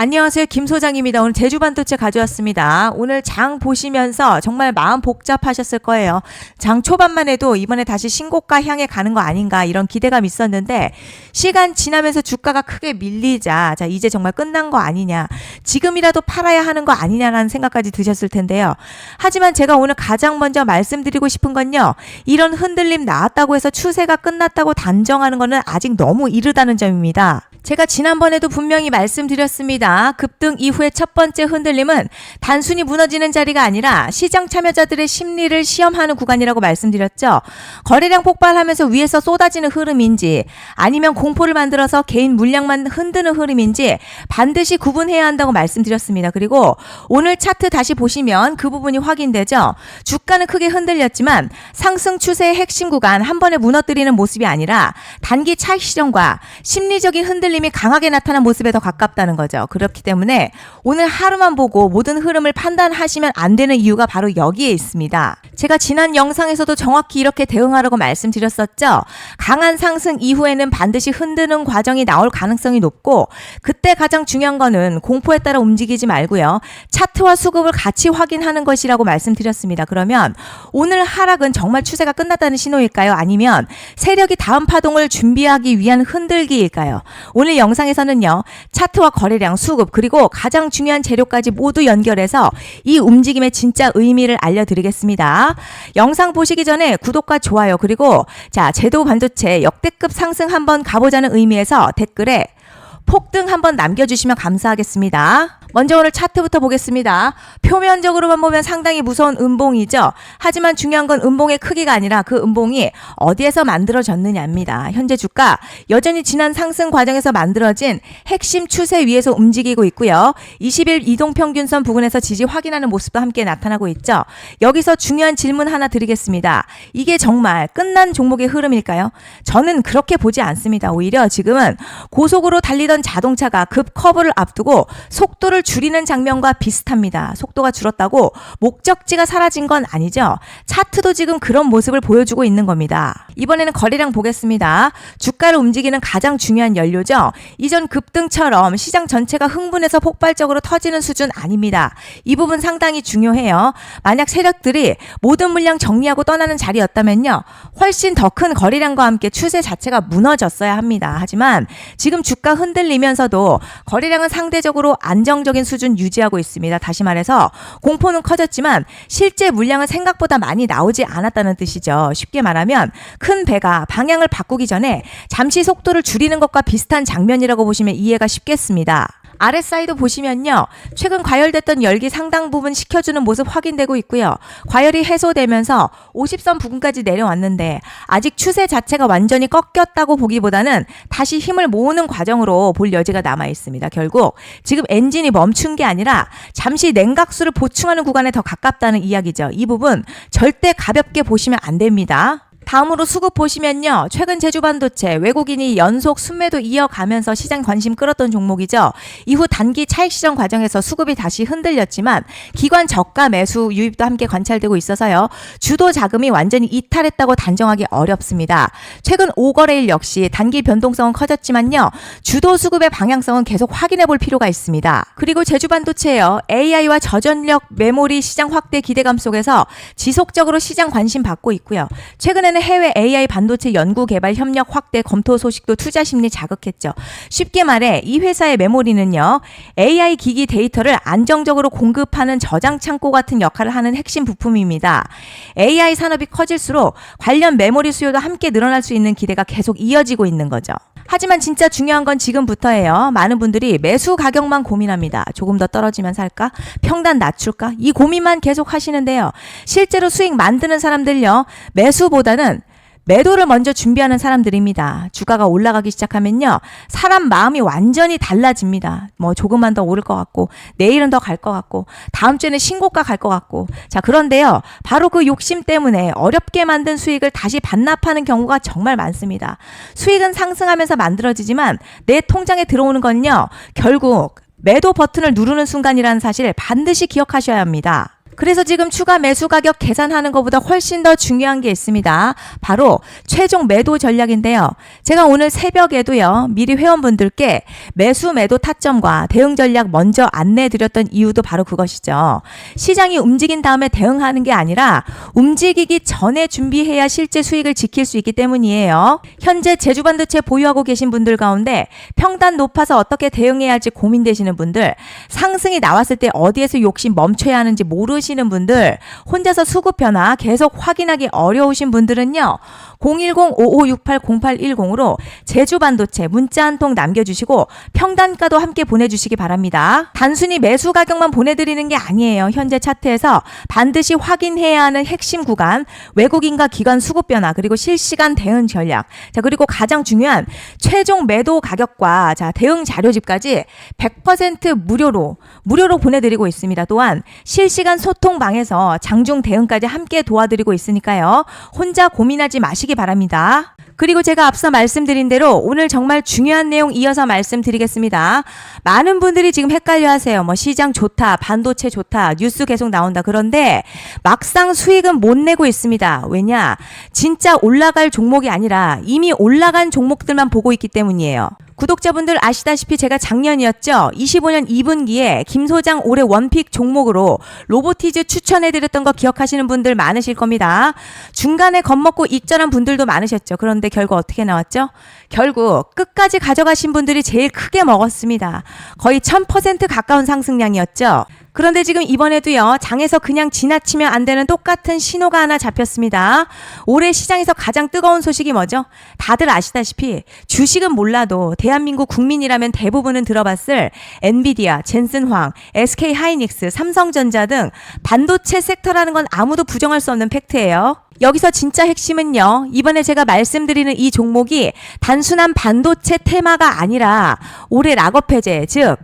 안녕하세요. 김 소장입니다. 오늘 제주 반도체 가져왔습니다. 오늘 장 보시면서 정말 마음 복잡하셨을 거예요. 장 초반만 해도 이번에 다시 신고가 향해 가는 거 아닌가 이런 기대감이 있었는데 시간 지나면서 주가가 크게 밀리자 자 이제 정말 끝난 거 아니냐, 지금이라도 팔아야 하는 거 아니냐라는 생각까지 드셨을 텐데요. 하지만 제가 오늘 가장 먼저 말씀드리고 싶은 건요, 이런 흔들림 나왔다고 해서 추세가 끝났다고 단정하는 거는 아직 너무 이르다는 점입니다. 제가 지난번에도 분명히 말씀드렸습니다. 급등 이후의 첫 번째 흔들림은 단순히 무너지는 자리가 아니라 시장 참여자들의 심리를 시험하는 구간이라고 말씀드렸죠. 거래량 폭발하면서 위에서 쏟아지는 흐름인지 아니면 공포를 만들어서 개인 물량만 흔드는 흐름인지 반드시 구분해야 한다고 말씀드렸습니다. 그리고 오늘 차트 다시 보시면 그 부분이 확인되죠. 주가는 크게 흔들렸지만 상승 추세의 핵심 구간 한 번에 무너뜨리는 모습이 아니라 단기 차익 실현과 심리적인 흔들림이 강하게 나타난 모습에 더 가깝다는 거죠. 그렇기 때문에 오늘 하루만 보고 모든 흐름을 판단하시면 안 되는 이유가 바로 여기에 있습니다. 제가 지난 영상에서도 정확히 이렇게 대응하라고 말씀드렸었죠. 강한 상승 이후에는 반드시 흔드는 과정이 나올 가능성이 높고 그때 가장 중요한 거는 공포에 따라 움직이지 말고요. 차트와 수급을 같이 확인하는 것이라고 말씀드렸습니다. 그러면 오늘 하락은 정말 추세가 끝났다는 신호일까요? 아니면 세력이 다음 파동을 준비하기 위한 흔들기일까요? 오늘 영상에서는요, 차트와 거래량, 수급, 그리고 가장 중요한 재료까지 모두 연결해서 이 움직임의 진짜 의미를 알려드리겠습니다. 영상 보시기 전에 구독과 좋아요, 그리고 제도 반도체 역대급 상승 한번 가보자는 의미에서 댓글에 폭등 한번 남겨주시면 감사하겠습니다. 먼저 오늘 차트부터 보겠습니다. 표면적으로만 보면 상당히 무서운 음봉이죠. 하지만 중요한 건 음봉의 크기가 아니라 그 음봉이 어디에서 만들어졌느냐입니다. 현재 주가 여전히 지난 상승 과정에서 만들어진 핵심 추세 위에서 움직이고 있고요. 20일 이동평균선 부근에서 지지 확인하는 모습도 함께 나타나고 있죠. 여기서 중요한 질문 하나 드리겠습니다. 이게 정말 끝난 종목의 흐름일까요? 저는 그렇게 보지 않습니다. 오히려 지금은 고속으로 달리던 자동차가 급 커브를 앞두고 속도를 줄이는 장면과 비슷합니다. 속도가 줄었다고 목적지가 사라진 건 아니죠. 차트도 지금 그런 모습을 보여주고 있는 겁니다. 이번에는 거래량 보겠습니다. 주가를 움직이는 가장 중요한 연료죠. 이전 급등처럼 시장 전체가 흥분해서 폭발적으로 터지는 수준 아닙니다. 이 부분 상당히 중요해요. 만약 세력들이 모든 물량 정리하고 떠나는 자리였다면요, 훨씬 더 큰 거래량과 함께 추세 자체가 무너졌어야 합니다. 하지만 지금 주가 흔들리면서도 거래량은 상대적으로 안정적인 수준 유지하고 있습니다. 다시 말해서 공포는 커졌지만 실제 물량은 생각보다 많이 나오지 않았다는 뜻이죠. 쉽게 말하면 큰 배가 방향을 바꾸기 전에 잠시 속도를 줄이는 것과 비슷한 장면이라고 보시면 이해가 쉽겠습니다. RSI도 보시면요, 최근 과열됐던 열기 상당 부분 식혀주는 모습 확인되고 있고요. 과열이 해소되면서 50선 부근까지 내려왔는데 아직 추세 자체가 완전히 꺾였다고 보기보다는 다시 힘을 모으는 과정으로 볼 여지가 남아 있습니다. 결국 지금 엔진이 멈춘 게 아니라 잠시 냉각수를 보충하는 구간에 더 가깝다는 이야기죠. 이 부분 절대 가볍게 보시면 안 됩니다. 다음으로 수급 보시면요, 최근 제주 반도체 외국인이 연속 순매도 이어가면서 시장 관심 끌었던 종목이죠. 이후 단기 차익 실현 과정에서 수급이 다시 흔들렸지만 기관 저가 매수 유입도 함께 관찰되고 있어서요, 주도 자금이 완전히 이탈했다고 단정하기 어렵습니다. 최근 5거래일 역시 단기 변동성은 커졌지만요, 주도 수급의 방향성은 계속 확인해 볼 필요가 있습니다. 그리고 제주 반도체요, AI와 저전력 메모리 시장 확대 기대감 속에서 지속적으로 시장 관심 받고 있고요. 최근에는 해외 AI 반도체 연구 개발 협력 확대 검토 소식도 투자 심리 자극했죠. 쉽게 말해 이 회사의 메모리는요, AI 기기 데이터를 안정적으로 공급하는 저장 창고 같은 역할을 하는 핵심 부품입니다. AI 산업이 커질수록 관련 메모리 수요도 함께 늘어날 수 있는 기대가 계속 이어지고 있는 거죠. 하지만 진짜 중요한 건 지금부터예요. 많은 분들이 매수 가격만 고민합니다. 조금 더 떨어지면 살까? 평단 낮출까? 이 고민만 계속 하시는데요. 실제로 수익 만드는 사람들요, 매수보다는 매도를 먼저 준비하는 사람들입니다. 주가가 올라가기 시작하면요, 사람 마음이 완전히 달라집니다. 조금만 더 오를 것 같고, 내일은 더 갈 것 같고, 다음 주에는 신고가 갈 것 같고. 그런데요, 바로 그 욕심 때문에 어렵게 만든 수익을 다시 반납하는 경우가 정말 많습니다. 수익은 상승하면서 만들어지지만 내 통장에 들어오는 건요, 결국 매도 버튼을 누르는 순간이라는 사실 반드시 기억하셔야 합니다. 그래서 지금 추가 매수 가격 계산하는 것보다 훨씬 더 중요한 게 있습니다. 바로 최종 매도 전략인데요. 제가 오늘 새벽에도요, 미리 회원분들께 매수 매도 타점과 대응 전략 먼저 안내해 드렸던 이유도 바로 그것이죠. 시장이 움직인 다음에 대응하는 게 아니라 움직이기 전에 준비해야 실제 수익을 지킬 수 있기 때문이에요. 현재 제주반도체 보유하고 계신 분들 가운데 평단 높아서 어떻게 대응해야 할지 고민되시는 분들, 상승이 나왔을 때 어디에서 욕심 멈춰야 하는지 모르시는 분들, 혼자서 수급 변화 계속 확인하기 어려우신 분들은요, 010-5568-0810으로 제주반도체 문자 한 통 남겨주시고 평단가도 함께 보내주시기 바랍니다. 단순히 매수 가격만 보내드리는 게 아니에요. 현재 차트에서 반드시 확인해야 하는 핵심 구간, 외국인과 기관 수급 변화, 그리고 실시간 대응 전략, 자, 그리고 가장 중요한 최종 매도 가격과 자, 대응 자료집까지 100% 무료로 보내드리고 있습니다. 또한 실시간 소통방에서 장중 대응까지 함께 도와드리고 있으니까요. 혼자 고민하지 마시기 바랍니다. 그리고 제가 앞서 말씀드린 대로 오늘 정말 중요한 내용 이어서 말씀드리겠습니다. 많은 분들이 지금 헷갈려 하세요. 뭐 시장 좋다, 반도체 좋다, 뉴스 계속 나온다. 그런데 막상 수익은 못 내고 있습니다. 왜냐? 진짜 올라갈 종목이 아니라 이미 올라간 종목들만 보고 있기 때문이에요. 구독자분들 아시다시피 제가 작년이었죠. 25년 2분기에 김 소장 올해 원픽 종목으로 로보티즈 추천해드렸던 거 기억하시는 분들 많으실 겁니다. 중간에 겁먹고 익절한 분들도 많으셨죠. 그런데 결국 어떻게 나왔죠? 결국 끝까지 가져가신 분들이 제일 크게 먹었습니다. 거의 1000% 가까운 상승량이었죠. 그런데 지금 이번에도요, 장에서 그냥 지나치면 안 되는 똑같은 신호가 하나 잡혔습니다. 올해 시장에서 가장 뜨거운 소식이 뭐죠? 다들 아시다시피 주식은 몰라도 대한민국 국민이라면 대부분은 들어봤을 엔비디아, 젠슨황, SK하이닉스, 삼성전자 등 반도체 섹터라는 건 아무도 부정할 수 없는 팩트예요. 여기서 진짜 핵심은요, 이번에 제가 말씀드리는 이 종목이 단순한 반도체 테마가 아니라 올해 락업 해제, 즉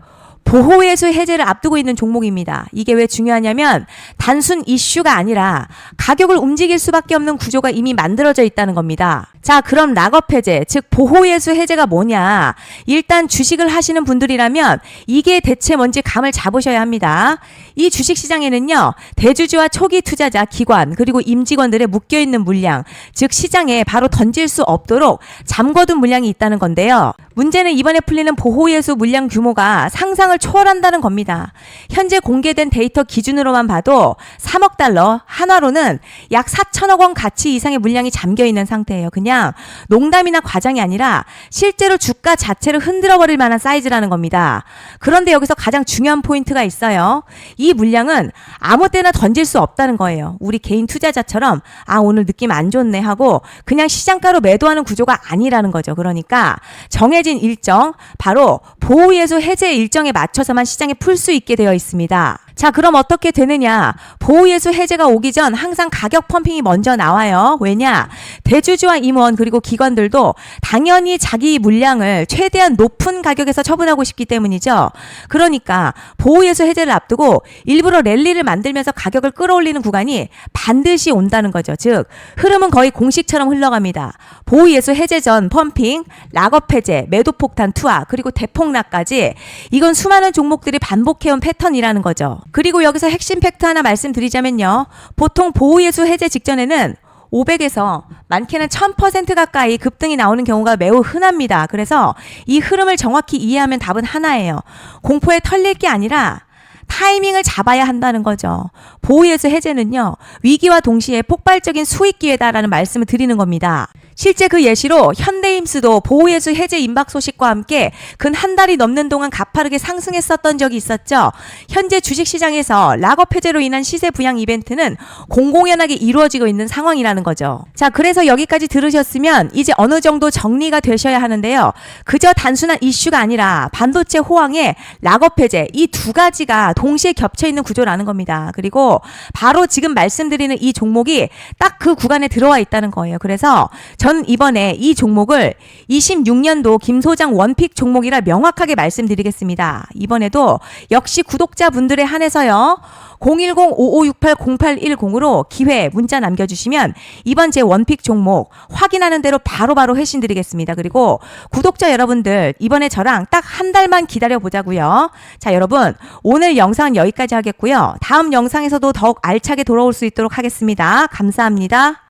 보호예수 해제를 앞두고 있는 종목입니다. 이게 왜 중요하냐면 단순 이슈가 아니라 가격을 움직일 수밖에 없는 구조가 이미 만들어져 있다는 겁니다. 자, 그럼 락업 해제, 즉 보호예수 해제가 뭐냐? 일단 주식을 하시는 분들이라면 이게 대체 뭔지 감을 잡으셔야 합니다. 이 주식시장에는요, 대주주와 초기 투자자, 기관, 그리고 임직원들의 묶여있는 물량, 즉 시장에 바로 던질 수 없도록 잠궈둔 물량이 있다는 건데요. 문제는 이번에 풀리는 보호예수 물량 규모가 상상을 초월한다는 겁니다. 현재 공개된 데이터 기준으로만 봐도 3억 달러, 한화로는 약 4천억 원 가치 이상의 물량이 잠겨있는 상태예요. 그냥 농담이나 과장이 아니라 실제로 주가 자체를 흔들어버릴 만한 사이즈라는 겁니다. 그런데 여기서 가장 중요한 포인트가 있어요. 이 물량은 아무 때나 던질 수 없다는 거예요. 우리 개인 투자자처럼 오늘 느낌 안 좋네 하고 그냥 시장가로 매도하는 구조가 아니라는 거죠. 그러니까 정해진 일정, 바로 보호예수 해제 일정에 맞춰서만 시장에 풀 수 있게 되어 있습니다. 자, 그럼 어떻게 되느냐? 보호예수 해제가 오기 전 항상 가격 펌핑이 먼저 나와요. 왜냐? 대주주와 임원 그리고 기관들도 당연히 자기 물량을 최대한 높은 가격에서 처분하고 싶기 때문이죠. 그러니까 보호예수 해제를 앞두고 일부러 랠리를 만들면서 가격을 끌어올리는 구간이 반드시 온다는 거죠. 즉 흐름은 거의 공식처럼 흘러갑니다. 보호예수 해제 전 펌핑, 락업 해제, 매도 폭탄 투하, 그리고 대폭락까지, 이건 수많은 종목들이 반복해온 패턴이라는 거죠. 그리고 여기서 핵심 팩트 하나 말씀드리자면요. 보통 보호예수 해제 직전에는 500에서 많게는 1000% 가까이 급등이 나오는 경우가 매우 흔합니다. 그래서 이 흐름을 정확히 이해하면 답은 하나예요. 공포에 털릴 게 아니라 타이밍을 잡아야 한다는 거죠. 보호예수 해제는요, 위기와 동시에 폭발적인 수익 기회다라는 말씀을 드리는 겁니다. 실제 그 예시로 현대임스도 보호예수 해제 임박 소식과 함께 근 한 달이 넘는 동안 가파르게 상승했었던 적이 있었죠. 현재 주식시장에서 락업 해제로 인한 시세 부양 이벤트는 공공연하게 이루어지고 있는 상황이라는 거죠. 자, 그래서 여기까지 들으셨으면 이제 어느 정도 정리가 되셔야 하는데요. 그저 단순한 이슈가 아니라 반도체 호황에 락업 해제, 이 두 가지가 동시에 겹쳐있는 구조라는 겁니다. 그리고 바로 지금 말씀드리는 이 종목이 딱 그 구간에 들어와 있다는 거예요. 그래서 저는 이번에 이 종목을 26년도 김 소장 원픽 종목이라 명확하게 말씀드리겠습니다. 이번에도 역시 구독자분들에 한해서요, 010-5568-0810으로 기회 문자 남겨주시면 이번 제 원픽 종목 확인하는 대로 바로바로 회신 드리겠습니다. 그리고 구독자 여러분들 이번에 저랑 딱 한 달만 기다려 보자고요. 자, 여러분 오늘 영상 여기까지 하겠고요. 다음 영상에서도 더욱 알차게 돌아올 수 있도록 하겠습니다. 감사합니다.